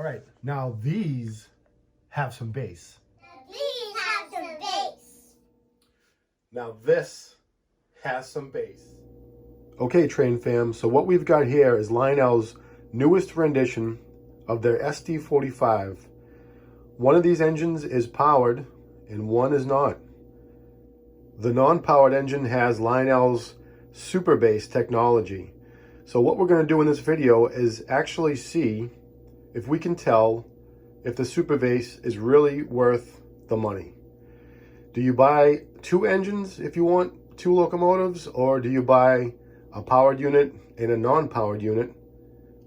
All right, now these have some bass. These have some bass. Now this has some bass. Okay, Train Fam, so what we've got here is Lionel's newest rendition of their SD45. One of these engines is powered and one is not. The non-powered engine has Lionel's SUPERBASS technology. So what we're going to do in this video is actually see if we can tell if the SUPERBASS is really worth the money. Do you buy two engines if you want two locomotives, or do you buy a powered unit and a non-powered unit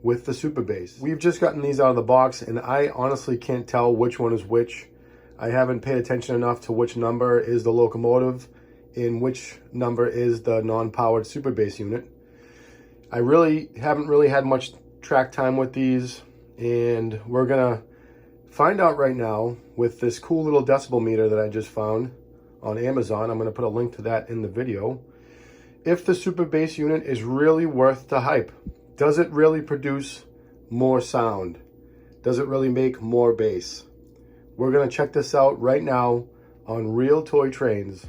with the SUPERBASS? We've just gotten these out of the box and I honestly can't tell which one is which. I haven't paid attention enough to which number is the locomotive and which number is the non-powered SUPERBASS unit. I haven't really had much track time with these, and we're gonna find out right now with this cool little decibel meter that I just found on Amazon. I'm gonna put a link to that in the video. If the SUPERBASS unit is really worth the hype. Does it really produce more sound? Does it really make more bass? We're gonna check this out right now on Real Toy Trains.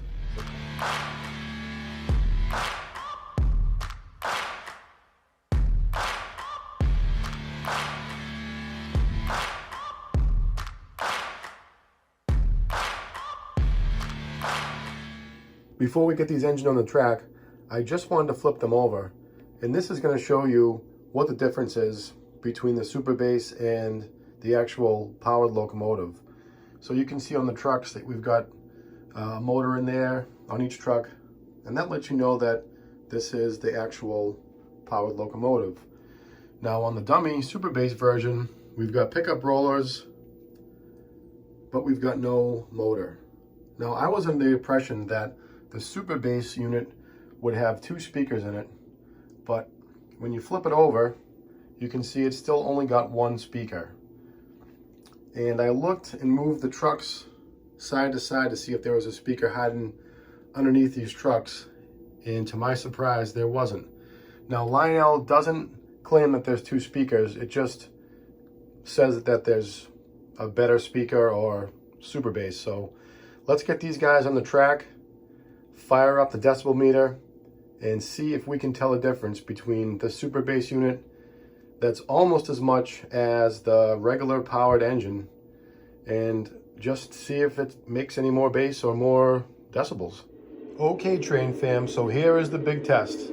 Before we get these engines on the track, I just wanted to flip them over. And this is going to show you what the difference is between the SUPERBASS and the actual powered locomotive. So you can see on the trucks that we've got a motor in there on each truck. And that lets you know that this is the actual powered locomotive. Now on the dummy SUPERBASS version, we've got pickup rollers, but we've got no motor. Now I was under the impression that the SUPERBASS unit would have two speakers in it, but when you flip it over, you can see it's still only got one speaker. And I looked and moved the trucks side to side to see if there was a speaker hiding underneath these trucks, and to my surprise, there wasn't. Now Lionel doesn't claim that there's two speakers, it just says that there's a better speaker or SUPERBASS. So let's get these guys on the track, fire up the decibel meter, and see if we can tell the difference between the SUPERBASS unit that's almost as much as the regular powered engine, and just see if it makes any more bass or more decibels. Okay, Train Fam, so here is the big test.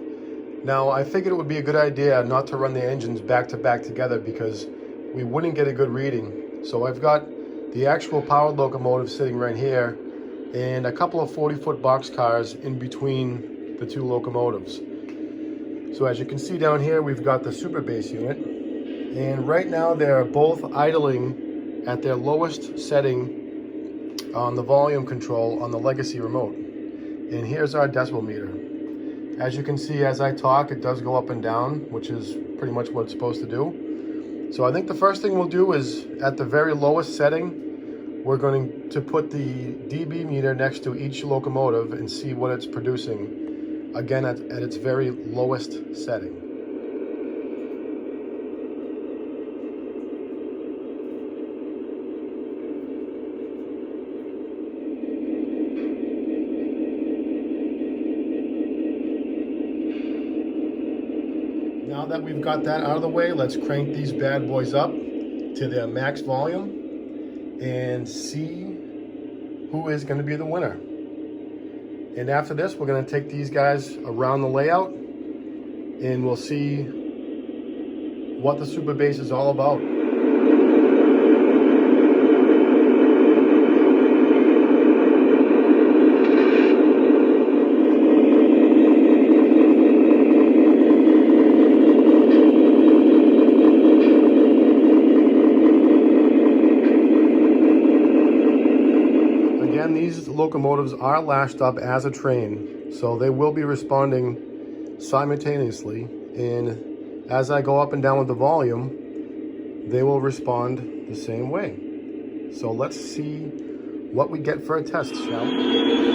Now I figured it would be a good idea not to run the engines back to back together because we wouldn't get a good reading. So I've got the actual powered locomotive sitting right here and a couple of 40-foot boxcars in between the two locomotives. So as you can see down here, we've got the SUPERBASS unit, and right now they're both idling at their lowest setting on the volume control on the legacy remote. And here's our decibel meter. As you can see, as I talk, it does go up and down, which is pretty much what it's supposed to do. So I think the first thing we'll do is, at the very lowest setting, we're going to put the dB meter next to each locomotive and see what it's producing, again at its very lowest setting. Now that we've got that out of the way, let's crank these bad boys up to their max volume and see who is going to be the winner. And after this, we're going to take these guys around the layout and we'll see what the SUPERBASS is all about. These locomotives are lashed up as a train, so they will be responding simultaneously, and as I go up and down with the volume, they will respond the same way. So let's see what we get for a test, shall we?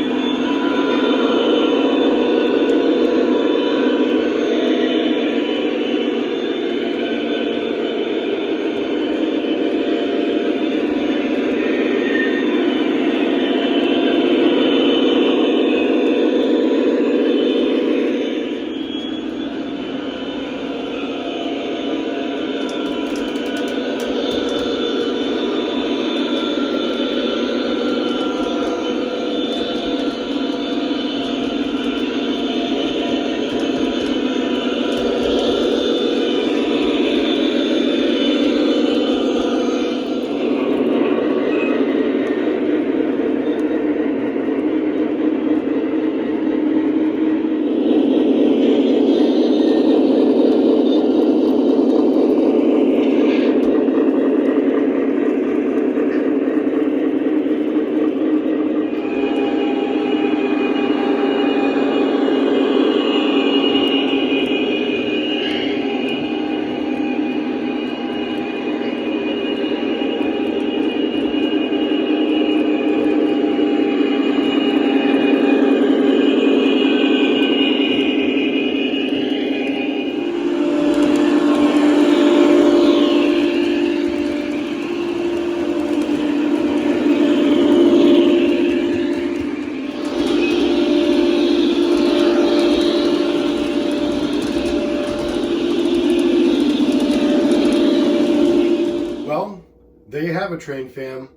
there you have it, train fam.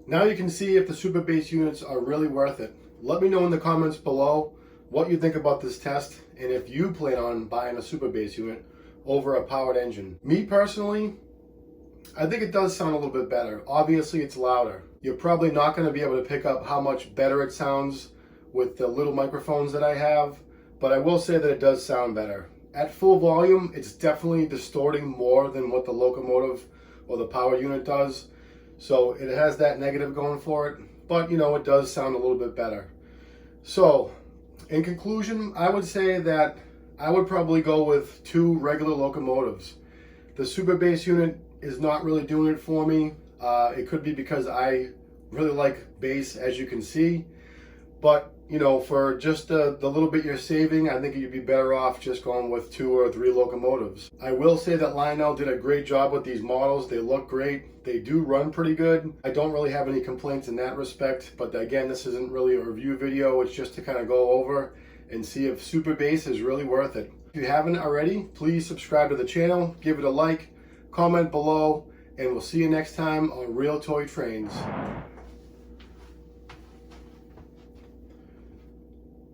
Now you can see if the super bass units are really worth it. Let me know in the comments below what you think about this test and if you plan on buying a super bass unit over a powered engine. Me personally, I think it does sound a little bit better. Obviously it's louder. You're probably not going to be able to pick up how much better it sounds with the little microphones that I have, but I will say that it does sound better. At full volume, it's definitely distorting more than what the locomotive or the power unit does. So it has that negative going for it, but you know, it does sound a little bit better. So in conclusion, I would say that I would probably go with 2 regular locomotives. The super bass unit is not really doing it for me. It could be because I really like bass, as you can see, but you know, for just the little bit you're saving, I think you'd be better off just going with 2 or 3 locomotives. I will say that Lionel did a great job with these models. They look great. They do run pretty good. I don't really have any complaints in that respect, but again, this isn't really a review video. It's just to kind of go over and see if super bass is really worth it. If you haven't already, please subscribe to the channel, give it a like, comment below, and we'll see you next time on Real Toy Trains.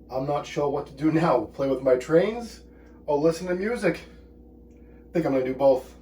I'm not sure what to do now. Play with my trains or listen to music? I think I'm gonna do both.